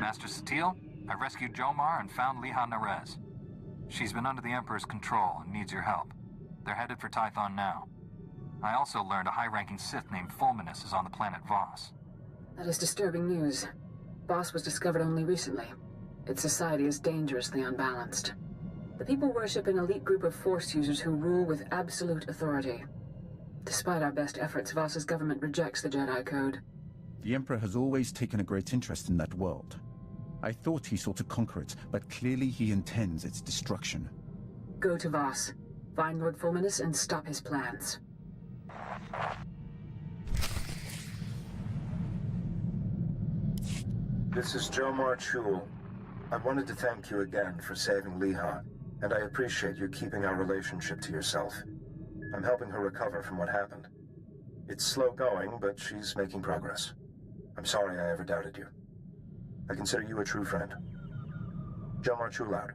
Master SWTOR, I rescued Jomar and found Liha Nerez. She's been under the Emperor's control and needs your help. They're headed for Tython now. I also learned a high-ranking Sith named Fulminus is on the planet Voss. That is disturbing news. Voss was discovered only recently. Its society is dangerously unbalanced. The people worship an elite group of Force users who rule with absolute authority. Despite our best efforts, Voss's government rejects the Jedi Code. The Emperor has always taken a great interest in that world. I thought he sought to conquer it, but clearly he intends its destruction. Go to Voss, find Lord Fulminus, and stop his plans. This is Jomar Chul. I wanted to thank you again for saving Liha, and I appreciate you keeping our relationship to yourself. I'm helping her recover from what happened. It's slow going, but she's making progress. I'm sorry I ever doubted you. I consider you a true friend. Jomar Chul out.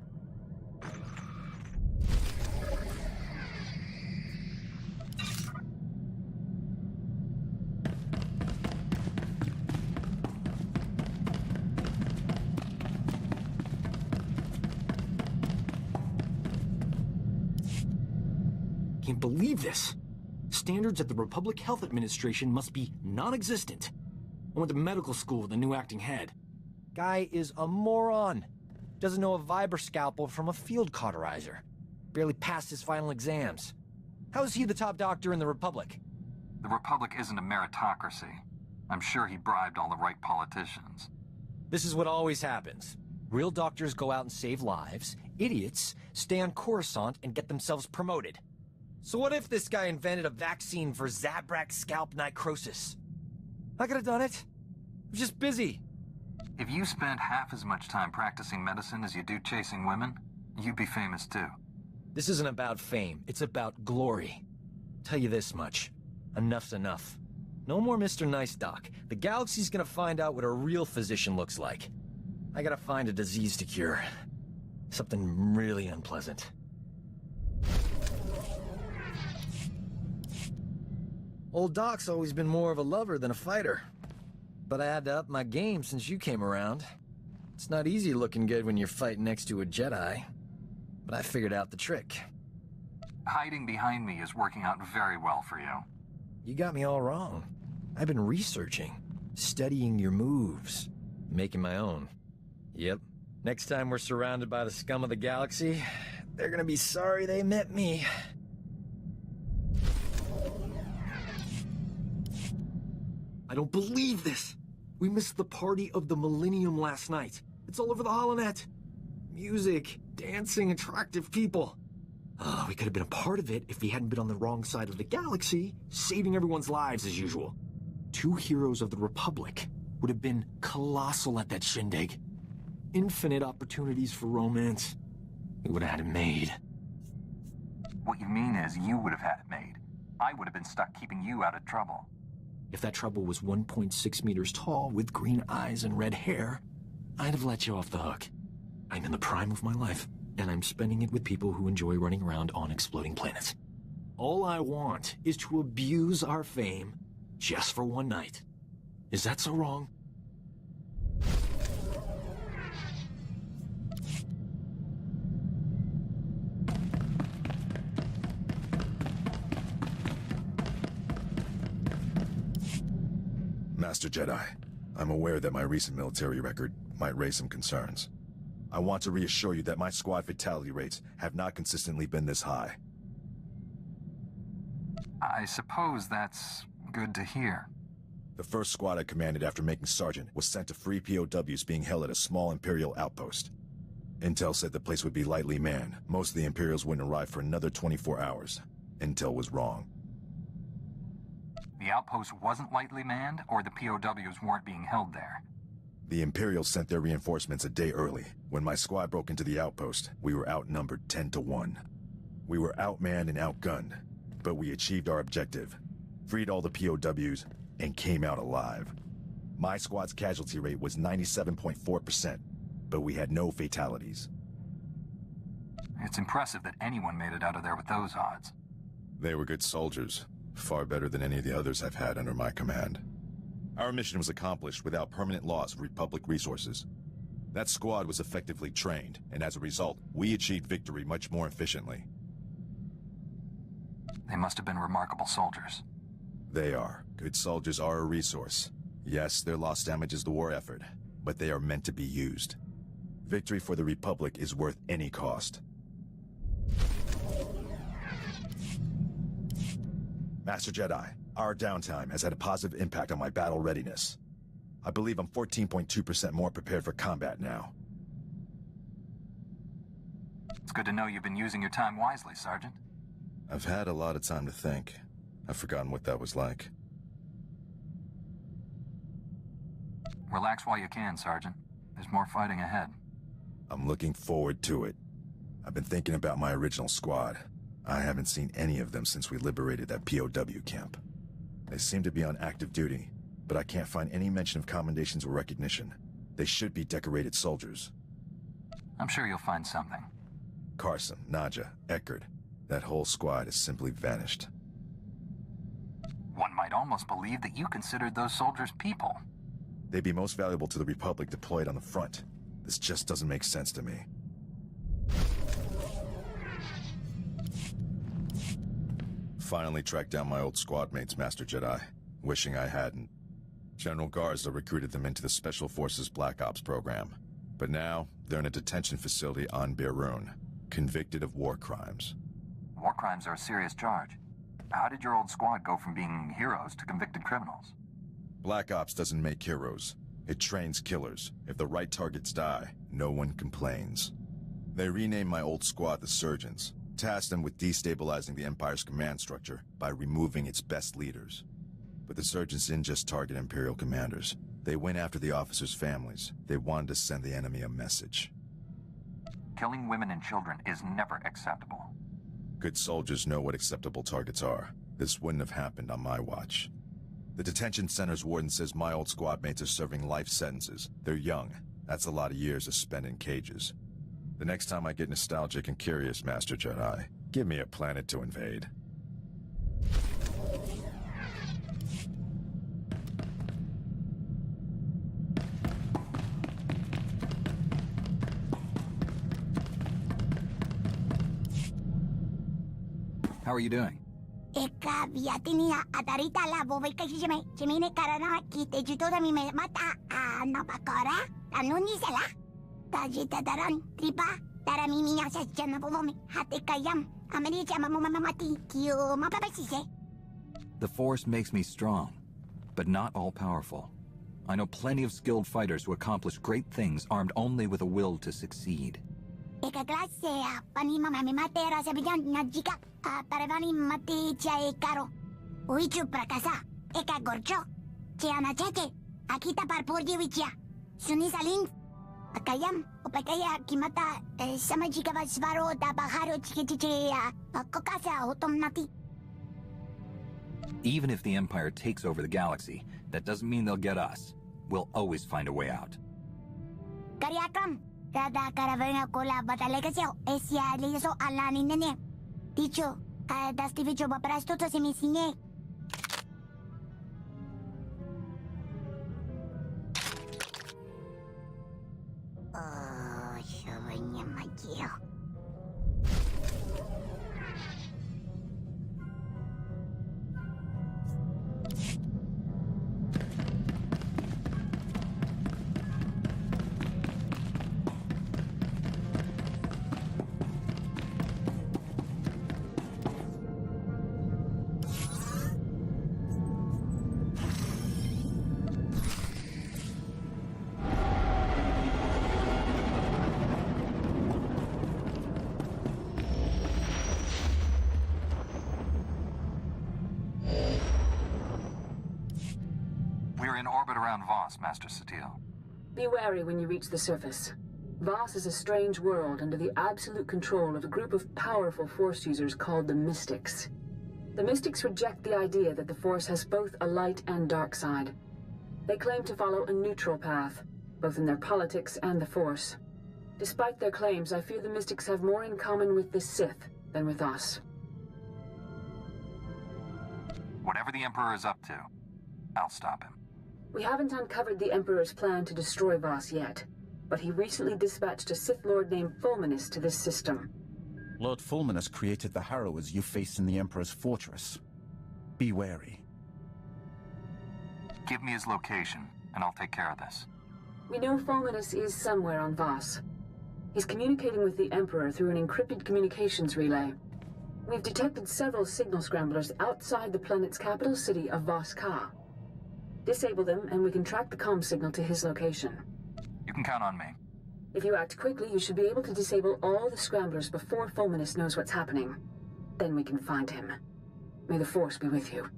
Can't believe this. Standards at the Republic Health Administration must be non-existent. I went to medical school with a new acting head. Guy is a moron. Doesn't know a Viber scalpel from a field cauterizer. Barely passed his final exams. How is he the top doctor in the Republic? The Republic isn't a meritocracy. I'm sure he bribed all the right politicians. This is what always happens. Real doctors go out and save lives. Idiots stay on Coruscant and get themselves promoted. So what if this guy invented a vaccine for Zabrak scalp necrosis? I could have done it. I was just busy. If you spent half as much time practicing medicine as you do chasing women, you'd be famous too. This isn't about fame, it's about glory. Tell you this much. Enough's enough. No more Mr. Nice Doc. The galaxy's gonna find out what a real physician looks like. I gotta find a disease to cure. Something really unpleasant. Old Doc's always been more of a lover than a fighter. But I had to up my game since you came around. It's not easy looking good when you're fighting next to a Jedi. But I figured out the trick. Hiding behind me is working out very well for you. You got me all wrong. I've been researching, studying your moves, making my own. Yep. Next time we're surrounded by the scum of the galaxy, they're gonna be sorry they met me. I don't believe this! We missed the party of the Millennium last night. It's all over the holonet. Music, dancing, attractive people. We could have been a part of it if we hadn't been on the wrong side of the galaxy, saving everyone's lives as usual. Two heroes of the Republic would have been colossal at that shindig. Infinite opportunities for romance. We would have had it made. What you mean is you would have had it made. I would have been stuck keeping you out of trouble. If that trouble was 1.6 meters tall with green eyes and red hair, I'd have let you off the hook. I'm in the prime of my life, and I'm spending it with people who enjoy running around on exploding planets. All I want is to abuse our fame just for one night. Is that so wrong? Master Jedi, I'm aware that my recent military record might raise some concerns. I want to reassure you that my squad fatality rates have not consistently been this high. I suppose that's good to hear. The first squad I commanded after making Sergeant was sent to free POWs being held at a small Imperial outpost. Intel said the place would be lightly manned. Most of the Imperials wouldn't arrive for another 24 hours. Intel was wrong. The outpost wasn't lightly manned, or the POWs weren't being held there? The Imperials sent their reinforcements a day early. When my squad broke into the outpost, we were outnumbered 10-1. We were outmanned and outgunned, but we achieved our objective, freed all the POWs, and came out alive. My squad's casualty rate was 97.4%, but we had no fatalities. It's impressive that anyone made it out of there with those odds. They were good soldiers. Far better than any of the others I've had under my command. Our mission was accomplished without permanent loss of Republic resources. That squad was effectively trained, and as a result, we achieved victory much more efficiently. They must have been remarkable soldiers. They are. Good soldiers are a resource. Yes, their loss damages the war effort, but they are meant to be used. Victory for the Republic is worth any cost. Master Jedi, our downtime has had a positive impact on my battle readiness. I believe I'm 14.2% more prepared for combat now. It's good to know you've been using your time wisely, Sergeant. I've had a lot of time to think. I've forgotten what that was like. Relax while you can, Sergeant. There's more fighting ahead. I'm looking forward to it. I've been thinking about my original squad. I haven't seen any of them since we liberated that POW camp. They seem to be on active duty, but I can't find any mention of commendations or recognition. They should be decorated soldiers. I'm sure you'll find something. Carson, Nadja, Eckert, that whole squad has simply vanished. One might almost believe that you considered those soldiers people. They'd be most valuable to the Republic deployed on the front. This just doesn't make sense to me. Finally tracked down my old squad mates, Master Jedi. Wishing I hadn't. General Garza recruited them into the Special Forces Black Ops program. But now, they're in a detention facility on Beirun, convicted of war crimes. War crimes are a serious charge. How did your old squad go from being heroes to convicted criminals? Black Ops doesn't make heroes. It trains killers. If the right targets die, no one complains. They renamed my old squad the Surgeons, tasked them with destabilizing the Empire's command structure by removing its best leaders. But the Surgeons didn't just target Imperial commanders. They went after the officers' families. They wanted to send the enemy a message. Killing women and children is never acceptable. Good soldiers know what acceptable targets are. This wouldn't have happened on my watch. The detention center's warden says my old squad mates are serving life sentences. They're young. That's a lot of years to spend in cages. The next time I get nostalgic and curious, Master Jedi, give me a planet to invade. How are you doing? Eka viatinia atarita la bovika shime chimine karana kite jutoda mi mata napakara anuni sala tajita daran tripa taramimiya sa jana bovomi hate kayam ameri chama mamamati kyo mapapasise. The Force makes me strong, but not all-powerful. I know plenty of skilled fighters who accomplish great things armed only with a will to succeed. Eka klase panima mamimatera sa bijan najika paravani mati cha karo uichu prakasa eka gorcho chiana cheche akita parpurji wichia suni salin akayam opakaya kimata samajika vasvaro da baharo chikichichi kokasa otomnati. Even if the Empire takes over the galaxy, that doesn't mean they'll get us. We'll always find a way out. Kariakam Rada caravana cola batalegasio esia liso alani nene. Dicho, das divicho paparas tuto se mi signe. Oh, shavanya magio. We're in orbit around Voss, Master SWTOR. Be wary when you reach the surface. Voss is a strange world under the absolute control of a group of powerful Force users called the Mystics. The Mystics reject the idea that the Force has both a light and dark side. They claim to follow a neutral path, both in their politics and the Force. Despite their claims, I fear the Mystics have more in common with the Sith than with us. Whatever the Emperor is up to, I'll stop him. We haven't uncovered the Emperor's plan to destroy Voss yet. but he recently dispatched a Sith Lord named Fulminus to this system. Lord Fulminus created the Harrowers you faced in the Emperor's fortress. Be wary. Give me his location, and I'll take care of this. We know Fulminus is somewhere on Voss. He's communicating with the Emperor through an encrypted communications relay. We've detected several signal scramblers outside the planet's capital city of Voss-Ka. Disable them, and we can track the comm signal to his location. You can count on me. If you act quickly, you should be able to disable all the scramblers before Fulminus knows what's happening. Then we can find him. May the Force be with you.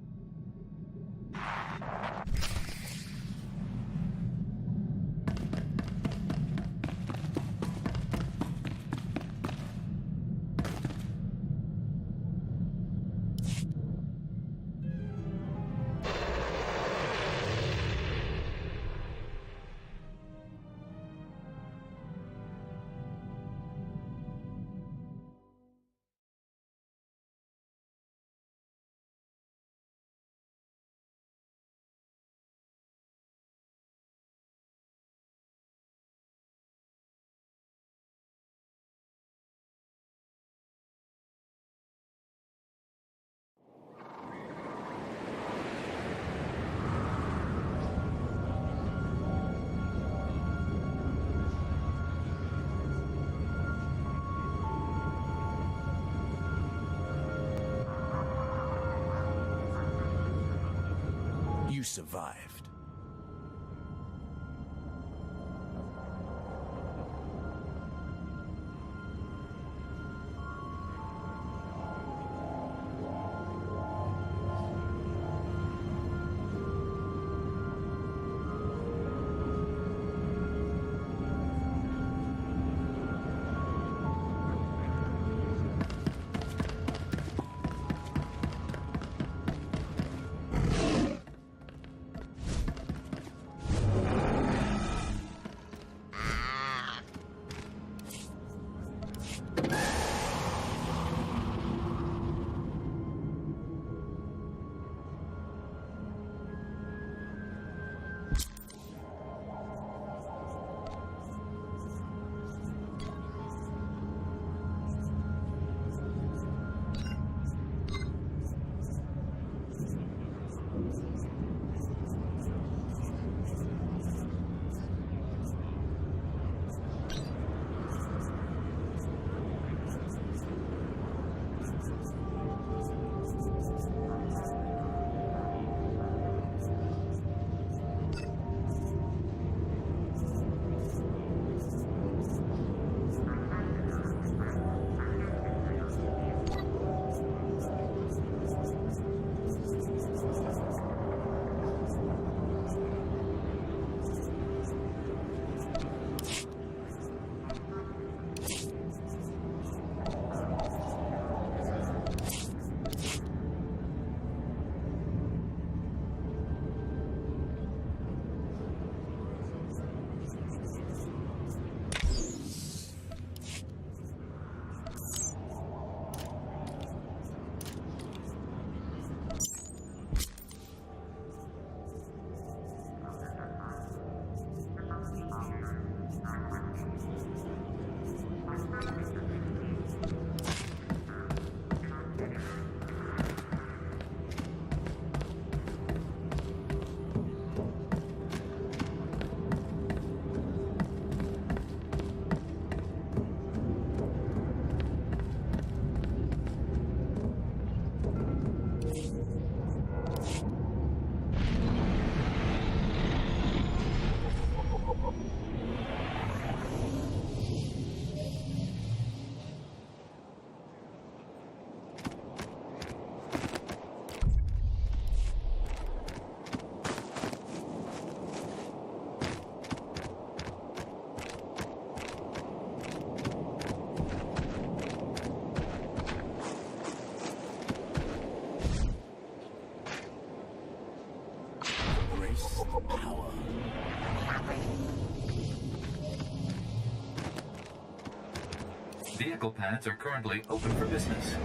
You survived. Power. Vehicle pads are currently open for business.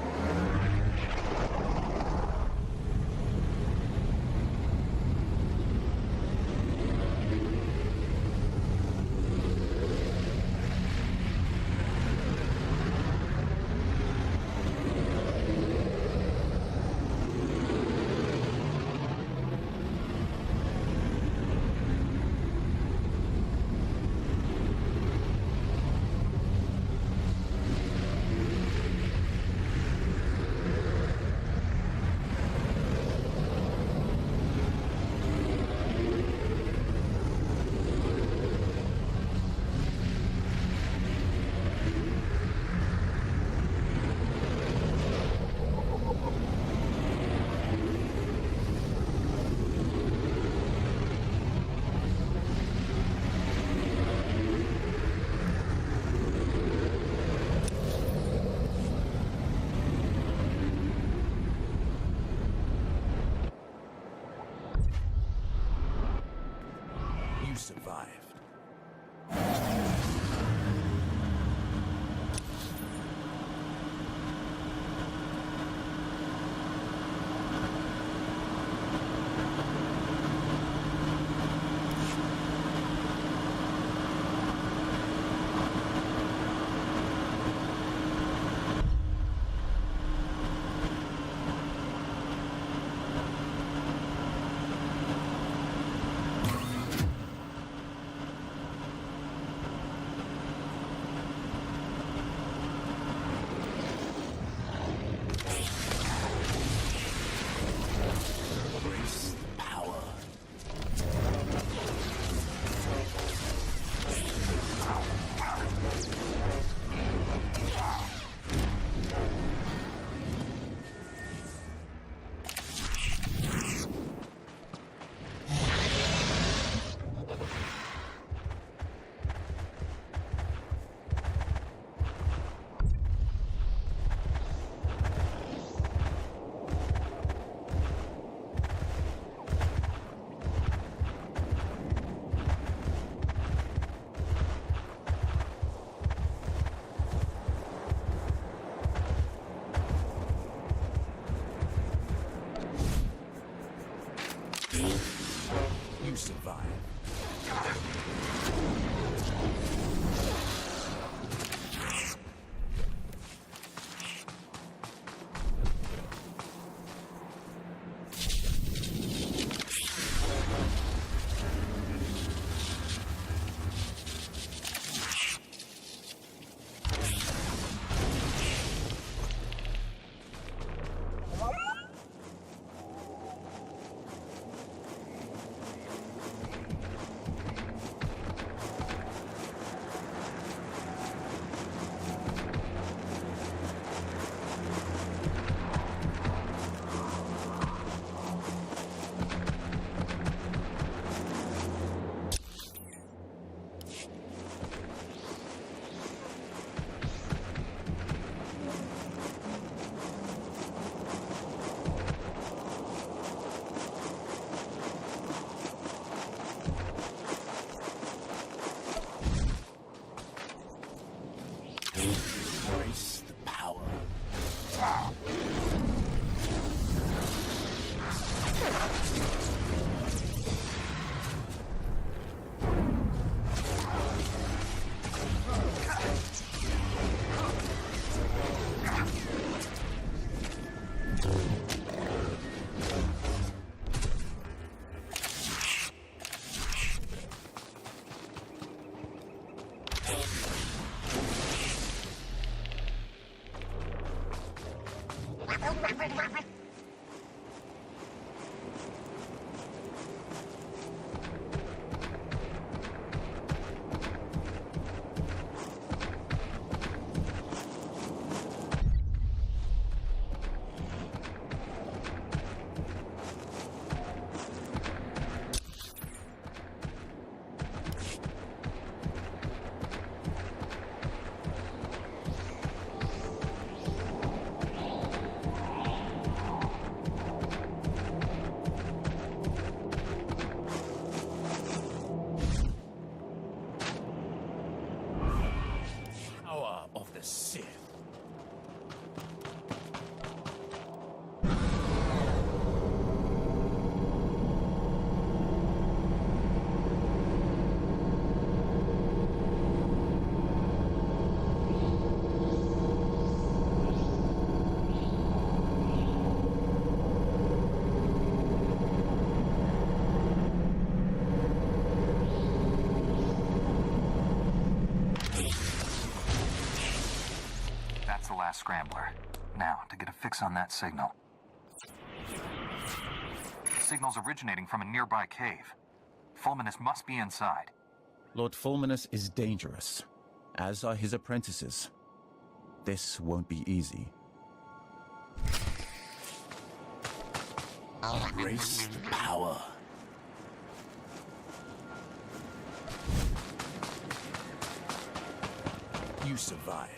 You survive. Embrace the power. Power of the Sith. That's the last scrambler. Now, to get a fix on that signal. The signal's originating from a nearby cave. Fulminus must be inside. Lord Fulminus is dangerous, as are his apprentices. This won't be easy. Embrace the power. You survive.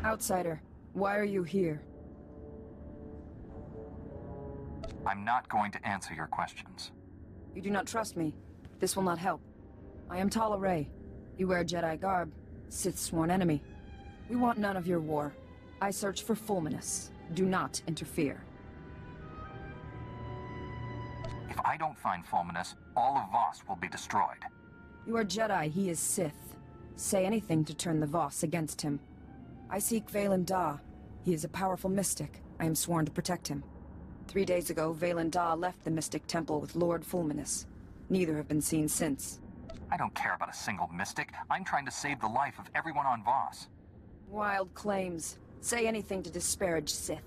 Outsider, why are you here? I'm not going to answer your questions. You do not trust me. This will not help. I am Tala Ray. You wear Jedi garb. Sith's sworn enemy. We want none of your war. I search for Fulminus. Do not interfere. If I don't find Fulminus, all of Voss will be destroyed. You are Jedi, he is Sith. Say anything to turn the Voss against him. I seek Valen Da. He is a powerful mystic. I am sworn to protect him. 3 days ago, Valen Da left the Mystic Temple with Lord Fulminus. Neither have been seen since. I don't care about a single mystic. I'm trying to save the life of everyone on Voss. Wild claims. Say anything to disparage Sith.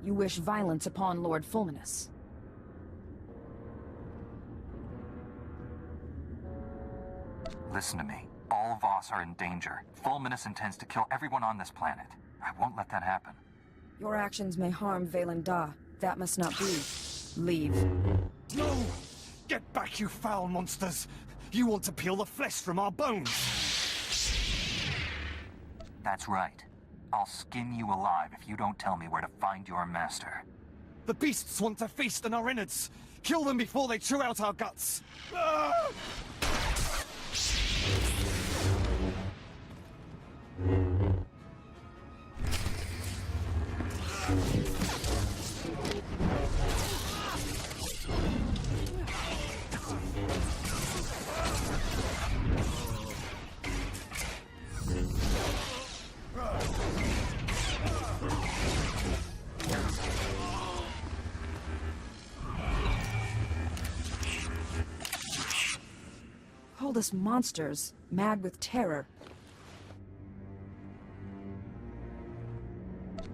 You wish violence upon Lord Fulminus. Listen to me. All Voss are in danger. Fulminus intends to kill everyone on this planet. I won't let that happen. Your actions may harm Valen Da. That must not be. Leave. No! Get back, you foul monsters! You want to peel the flesh from our bones! That's right. I'll skin you alive if you don't tell me where to find your master. The beasts want to feast on our innards! Kill them before they chew out our guts! Ah! Called us monsters, mad with terror.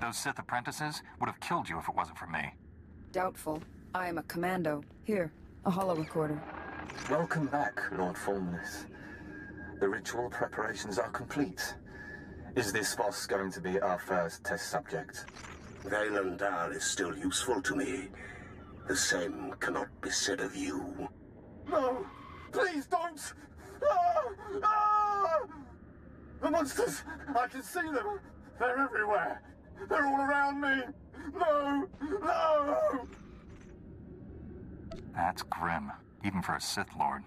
Those Sith apprentices would have killed you if it wasn't for me. Doubtful. I am a commando. Here, a holo recorder. Welcome back, Lord Fulminus. The ritual preparations are complete. Is this Voss going to be our first test subject? Valen Da is still useful to me. The same cannot be said of you. No! Please don't! Ah! Ah! The monsters! I can see them! They're everywhere! They're all around me! No! No! That's grim, even for a Sith Lord.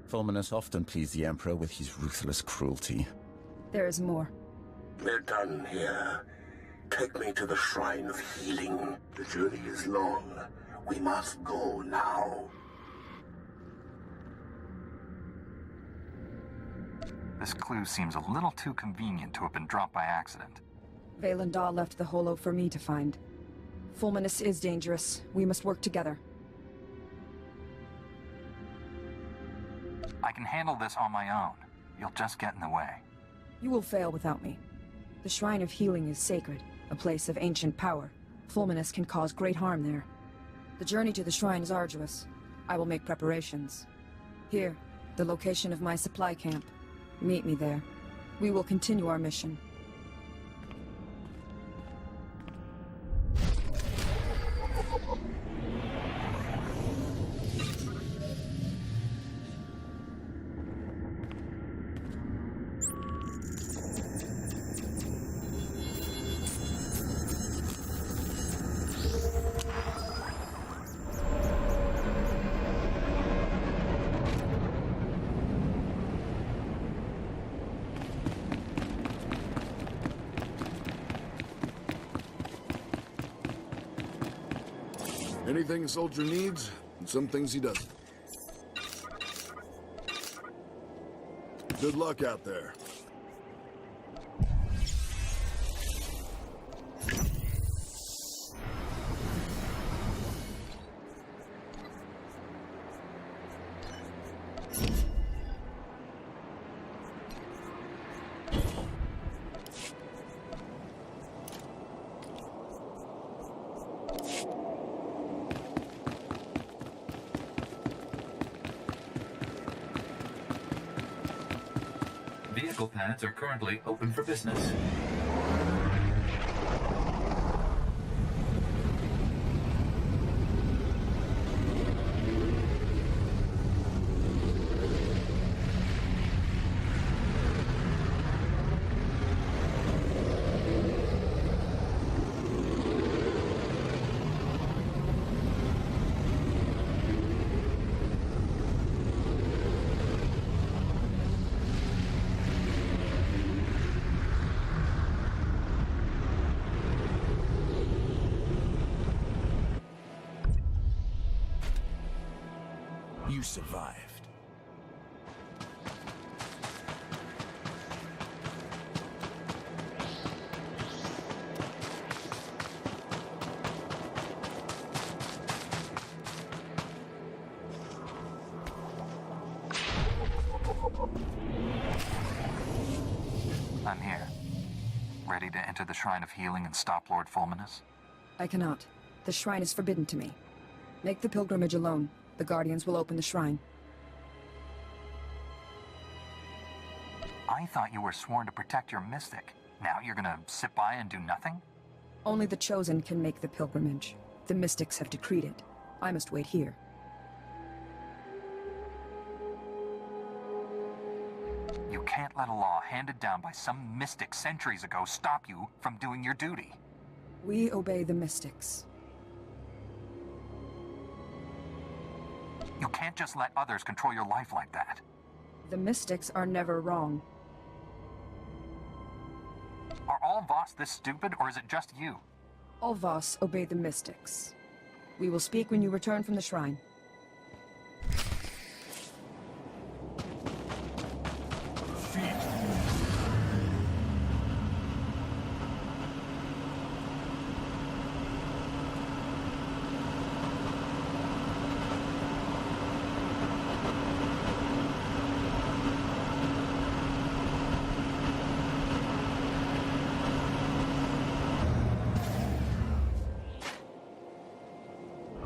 Fulminus often pleased the Emperor with his ruthless cruelty. There is more. We're done here. Take me to the Shrine of Healing. The journey is long. We must go now. This clue seems a little too convenient to have been dropped by accident. Valen Da left the holo for me to find. Fulminus is dangerous. We must work together. I can handle this on my own. You'll just get in the way. You will fail without me. The Shrine of Healing is sacred, a place of ancient power. Fulminus can cause great harm there. The journey to the shrine is arduous. I will make preparations. Here, the location of my supply camp. Meet me there. We will continue our mission. Anything a soldier needs, and some things he doesn't. Good luck out there. Vehicle pads are currently open for business. You survived. I'm here. Ready to enter the Shrine of Healing and stop Lord Fulminus? I cannot. The shrine is forbidden to me. Make the pilgrimage alone. The Guardians will open the shrine. I thought you were sworn to protect your mystic. Now you're gonna sit by and do nothing? Only the Chosen can make the pilgrimage. The mystics have decreed it. I must wait here. You can't let a law handed down by some mystic centuries ago stop you from doing your duty. We obey the mystics. You can't just let others control your life like that. The mystics are never wrong. Are all Voss this stupid, or is it just you? All Voss obey the mystics. We will speak when you return from the shrine.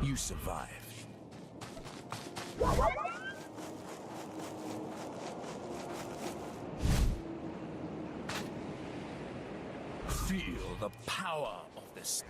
You survived. Feel the power of this.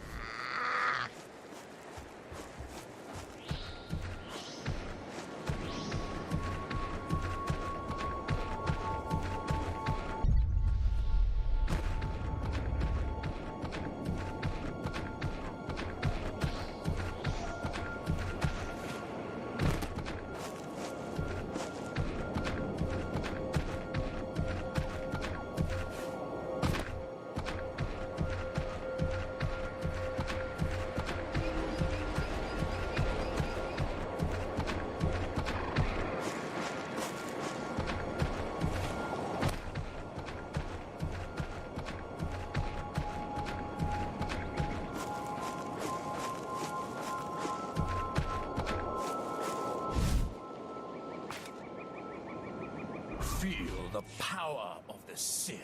Feel the power of the Sith.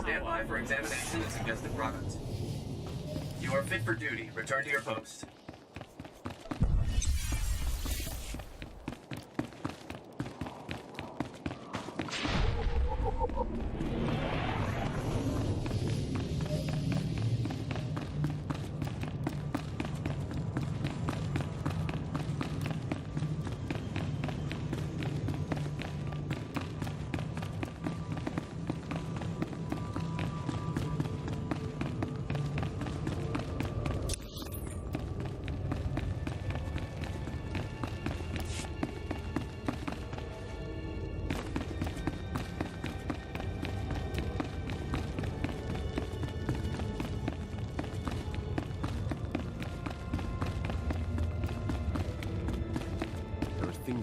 Stand by for examination of suggested products. You are fit for duty. Return to your post.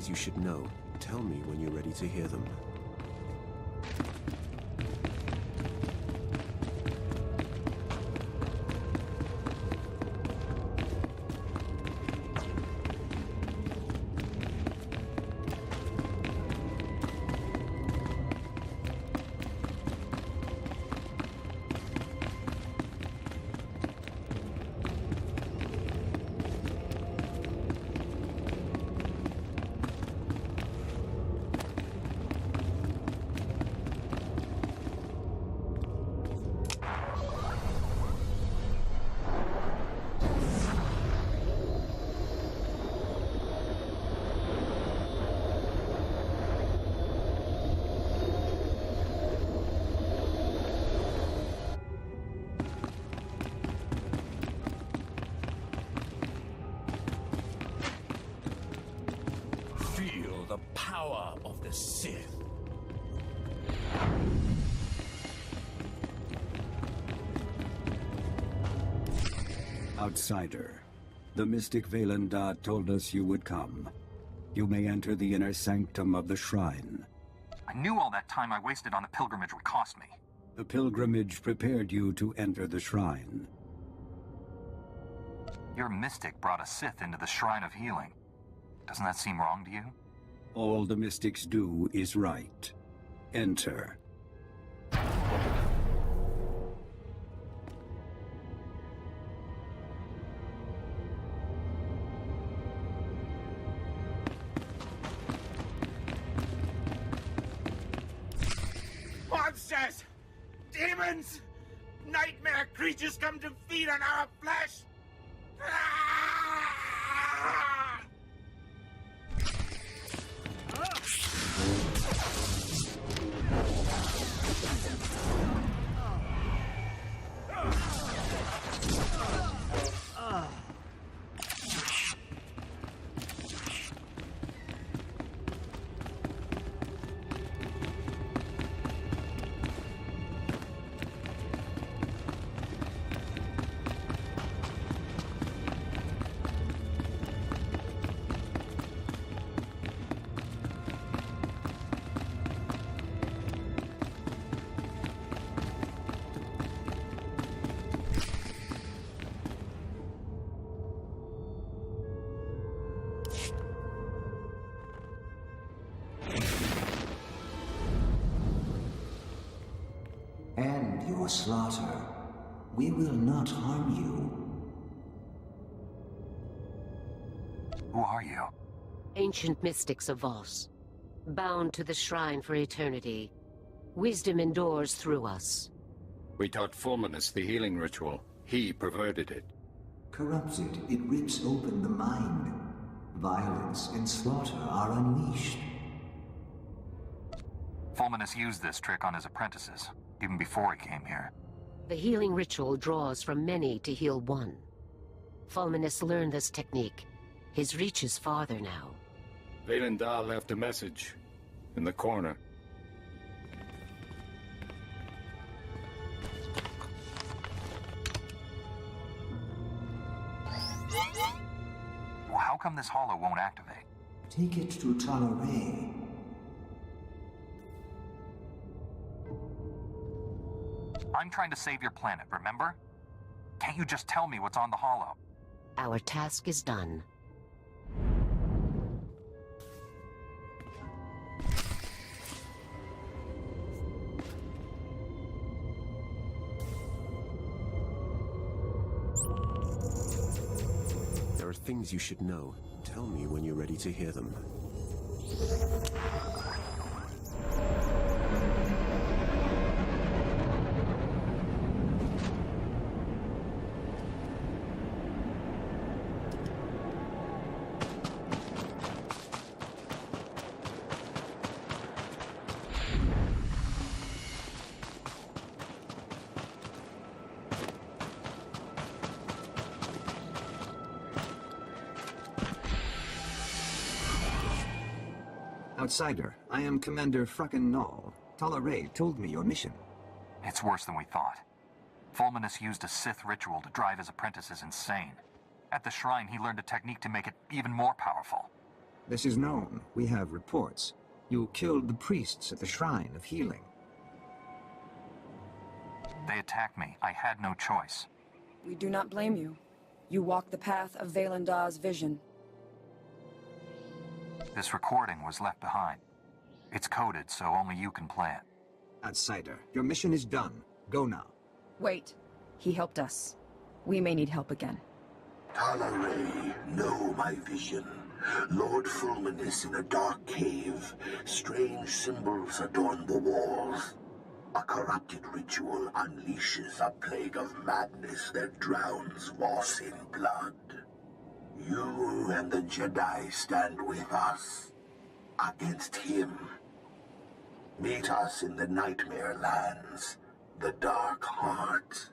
things you should know. Tell me when you're ready to hear them. Feel the power of the Sith. Outsider, the mystic Vaylendar told us you would come. You may enter the inner sanctum of the shrine. I knew all that time I wasted on the pilgrimage would cost me. The pilgrimage prepared you to enter the shrine. Your mystic brought a Sith into the Shrine of Healing. Doesn't that seem wrong to you? All the mystics do is right. Enter. Monsters! Demons! Nightmare creatures come to feed on our flesh! And your slaughter. We will not harm you. Who are you? Ancient mystics of Voss, bound to the shrine for eternity. Wisdom endures through us. We taught Fulminus the healing ritual. He perverted it. Corrupted, it rips open the mind. Violence and slaughter are unleashed. Fulminus used this trick on his apprentices, even before he came here. The healing ritual draws from many to heal one. Fulminus learned this technique. His reach is farther now. Vaylendar left a message in the corner. Well, how come this holo won't activate? Take it to Talaray. I'm trying to save your planet, remember? Can't you just tell me what's on the holo? Our task is done. There are things you should know. Tell me when you're ready to hear them. Outsider, I am Commander Frakken Null. Talaray told me your mission. It's worse than we thought. Fulminus used a Sith ritual to drive his apprentices insane. At the shrine, he learned a technique to make it even more powerful. This is known. We have reports. You killed the priests at the Shrine of Healing. They attacked me. I had no choice. We do not blame you. You walked the path of Valendar's vision. This recording was left behind. It's coded, so only you can play it. Outsider, your mission is done. Go now. Wait. He helped us. We may need help again. Talaray, know my vision. Lord Fulminus in a dark cave. Strange symbols adorn the walls. A corrupted ritual unleashes a plague of madness that drowns Voss in blood. You and the Jedi stand with us. Against him. Meet us in the Nightmare Lands. The Dark Heart.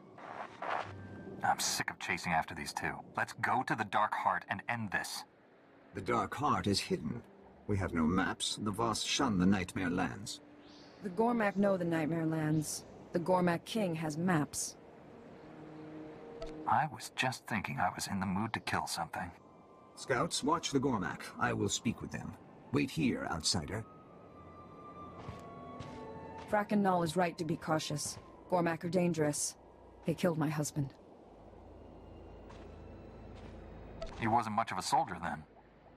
I'm sick of chasing after these two. Let's go to the Dark Heart and end this. The Dark Heart is hidden. We have no maps. The Voss shun the Nightmare Lands. The Gormak know the Nightmare Lands. The Gormak King has maps. I was just thinking I was in the mood to kill something. Scouts, watch the Gormak. I will speak with them. Wait here, outsider. Fracken Null is right to be cautious. Gormak are dangerous. They killed my husband. He wasn't much of a soldier then.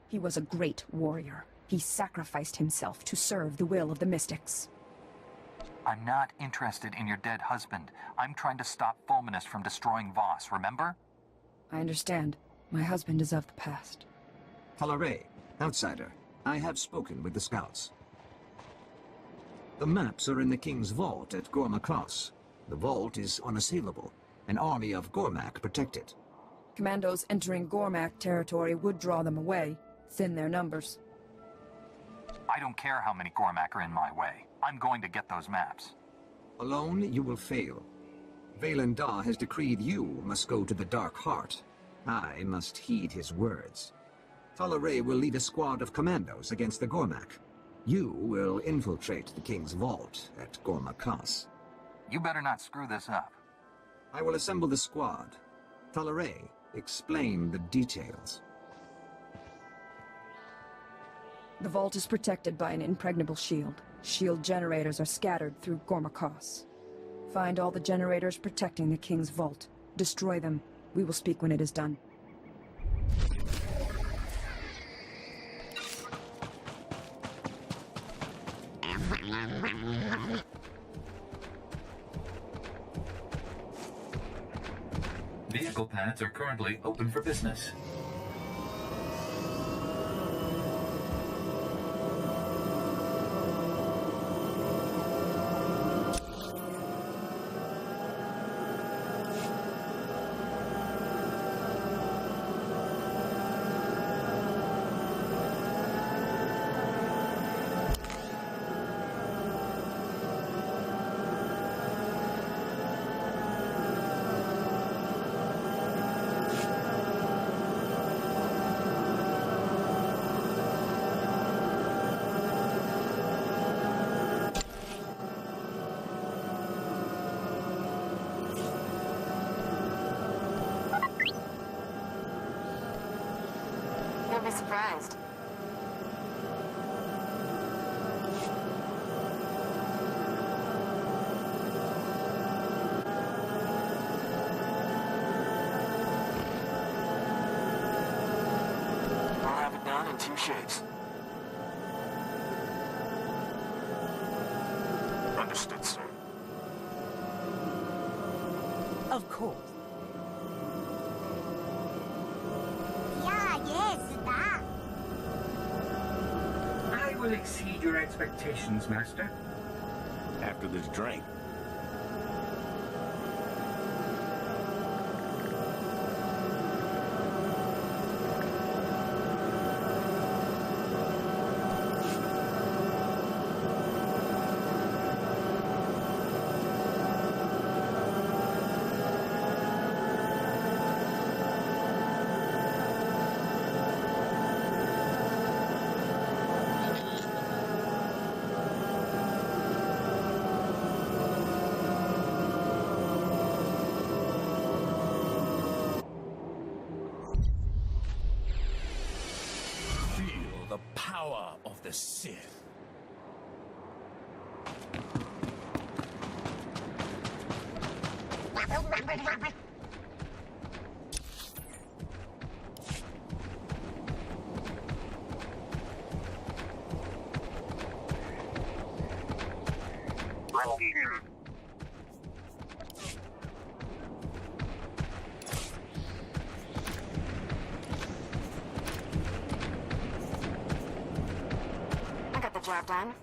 He was a great warrior. He sacrificed himself to serve the will of the Mystics. I'm not interested in your dead husband. I'm trying to stop Fulminus from destroying Voss, remember? I understand. My husband is of the past. Talaray, outsider. I have spoken with the scouts. The maps are in the King's vault at Gorma Cross. The vault is unassailable. An army of Gormak protect it. Commandos entering Gormak territory would draw them away, thin their numbers. I don't care how many Gormak are in my way. I'm going to get those maps. Alone, you will fail. Valendar has decreed you must go to the Dark Heart. I must heed his words. Talaray will lead a squad of commandos against the Gormak. You will infiltrate the King's vault at Gorma Khas. You better not screw this up. I will assemble the squad. Talaray, explain the details. The vault is protected by an impregnable shield. Shield generators are scattered through Gorma Khas. Find all the generators protecting the King's vault. Destroy them. We will speak when it is done. Vehicle pads are currently open for business. You'll be surprised. I'll have it done in 2 shakes. Understood, sir. Of course. I will exceed your expectations, Master. After this drink. power of the Sith. I got the job done.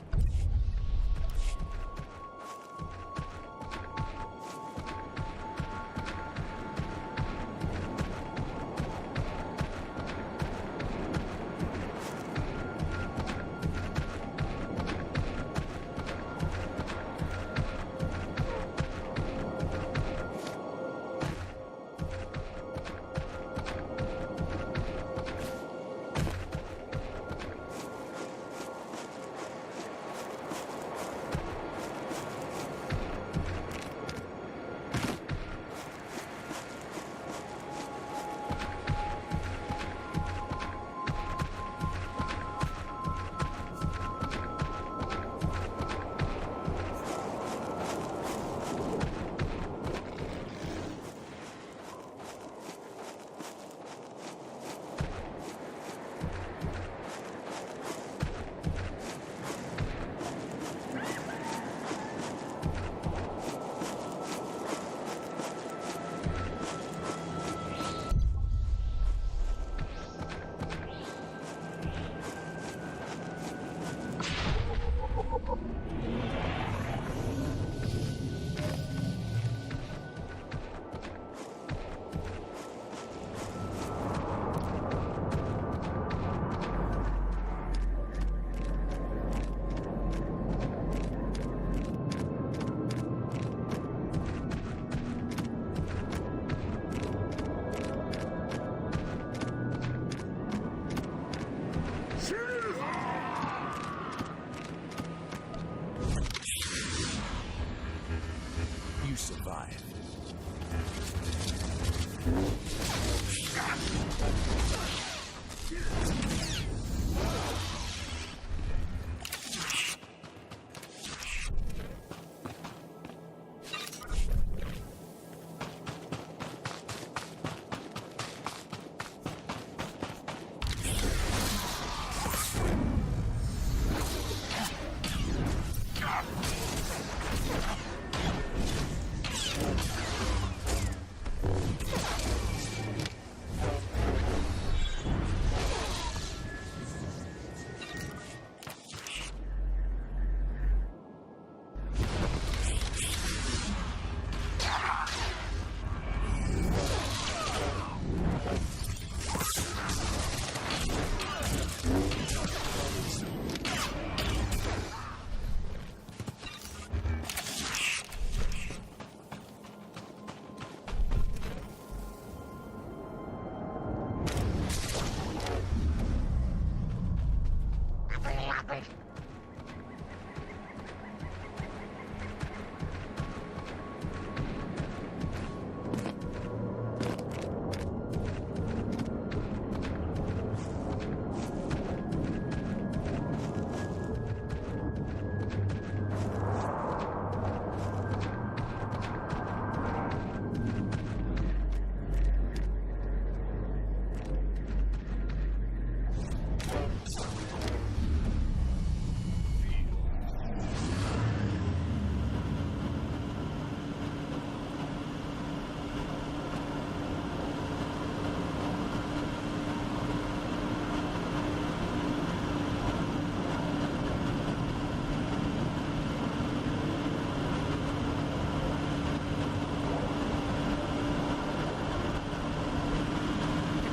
You survived.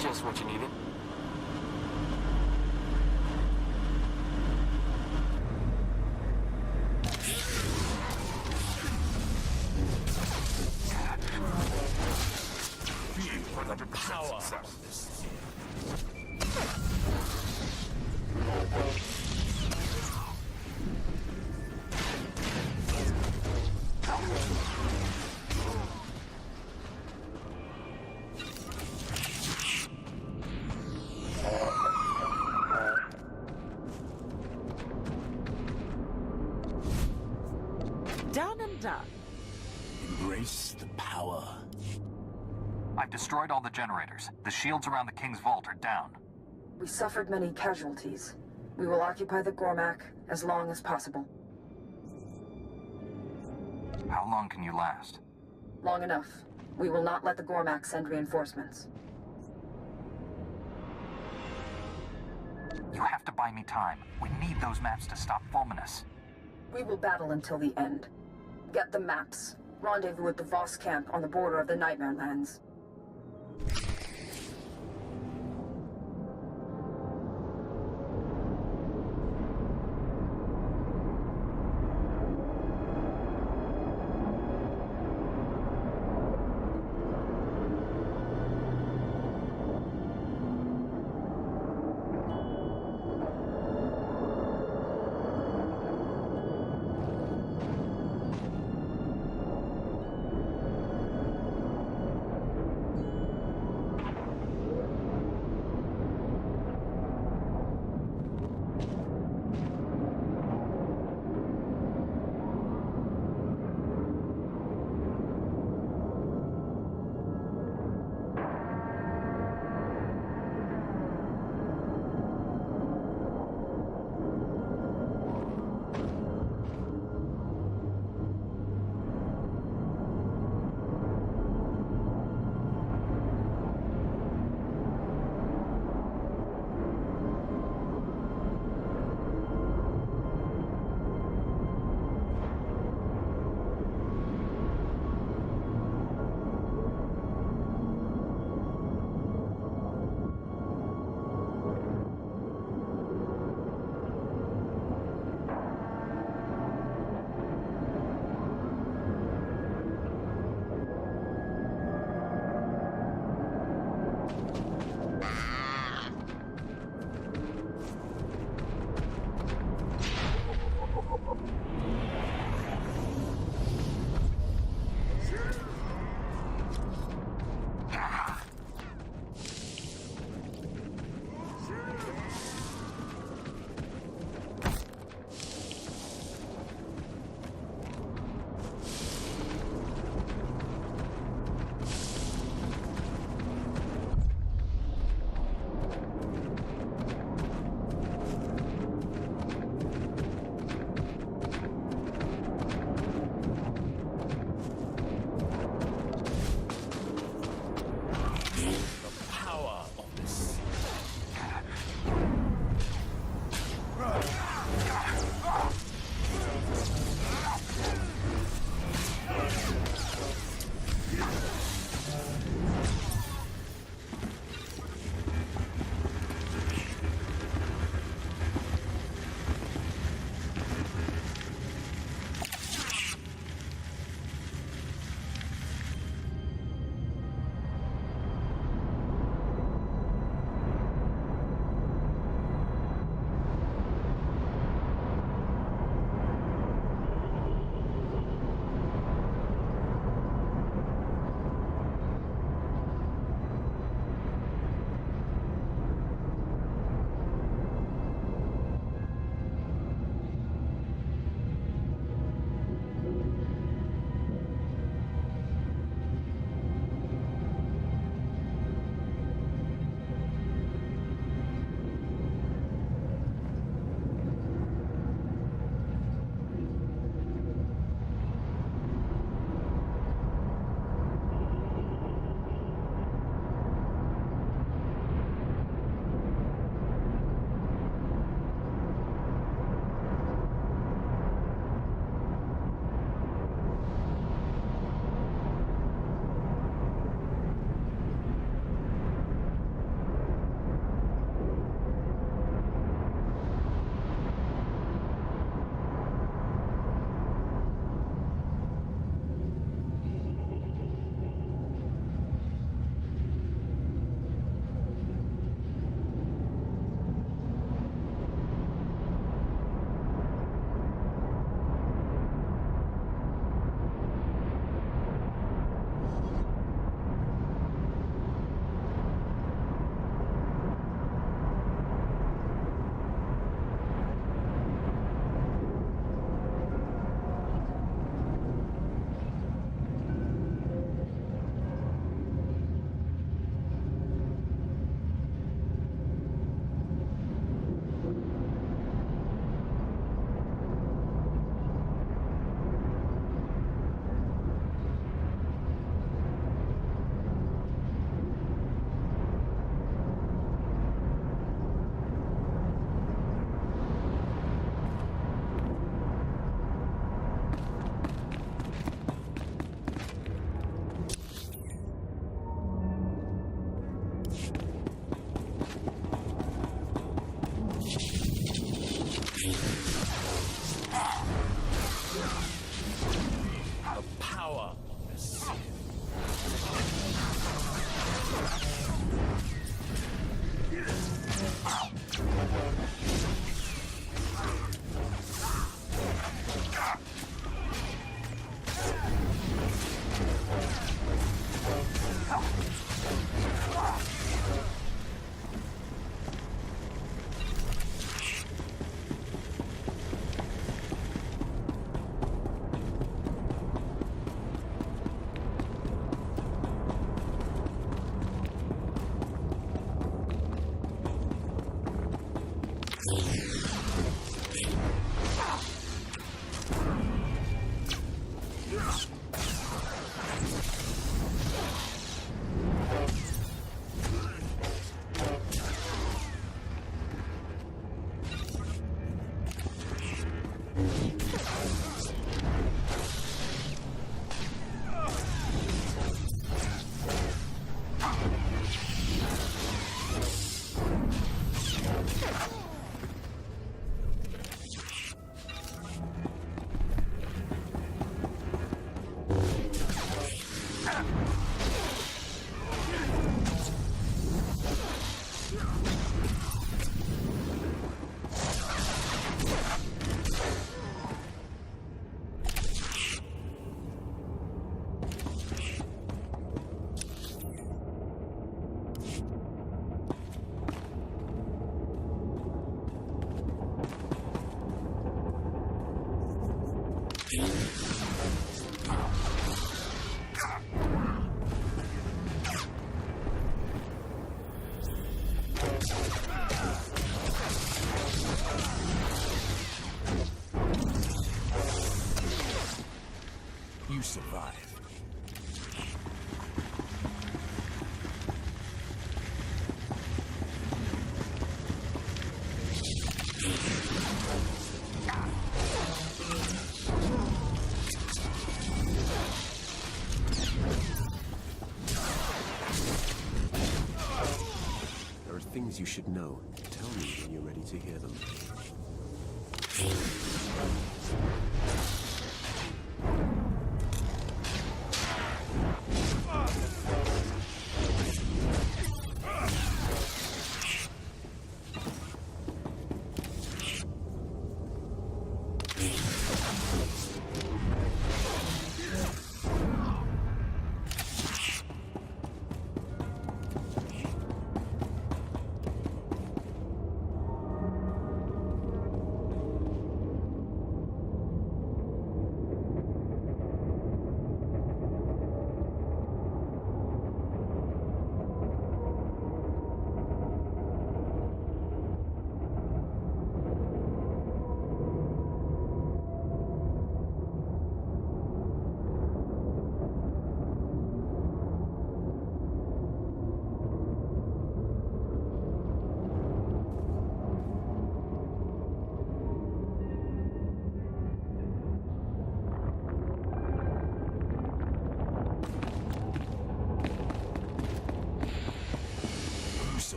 Just what you needed. Feel the power of the Sith. I've destroyed all the generators. The shields around the King's Vault are down. We suffered many casualties. We will occupy the Gormak as long as possible. How long can you last? Long enough. We will not let the Gormak send reinforcements. You have to buy me time. We need those maps to stop Fulminus. We will battle until the end. Get the maps. Rendezvous at the Voss camp on the border of the Nightmare Lands. The power of the Sith. You survived. There are things you should know. Tell me when you're ready to hear them.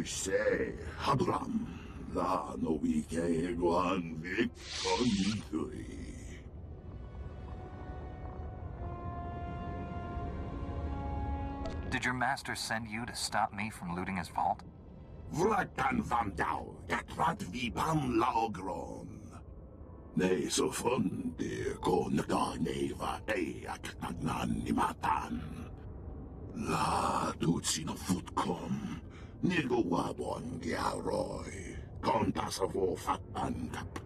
se habram la no wike guan vic contui. Did your master send you to stop me from looting his vault? Vlatan van dau, gatrat vibam laogron. Ne so fundi ko neva ak nagnan ni matan. La tutsi no futkom, nigo wabon giaroy, kontas of fatan kap.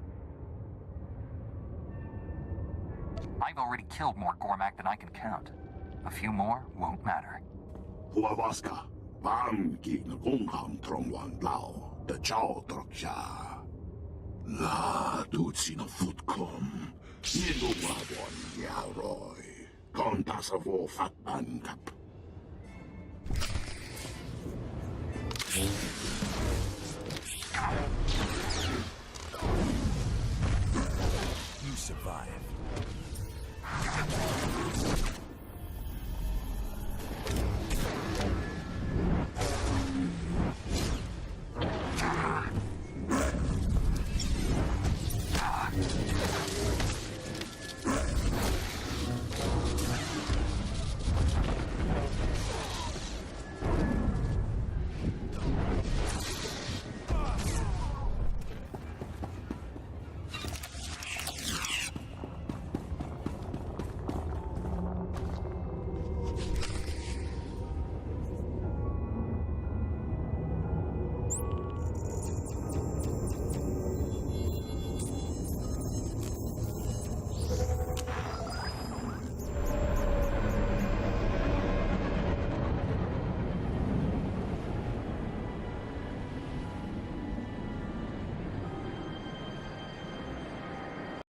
I've already killed more Gormak than I can count. A few more won't matter. Huavaska, bam gig na kungkam trongwan lao, the chow troksha. La tutsi no futkom, nigo wabon giaroy, kontas of fatan kap. You survived.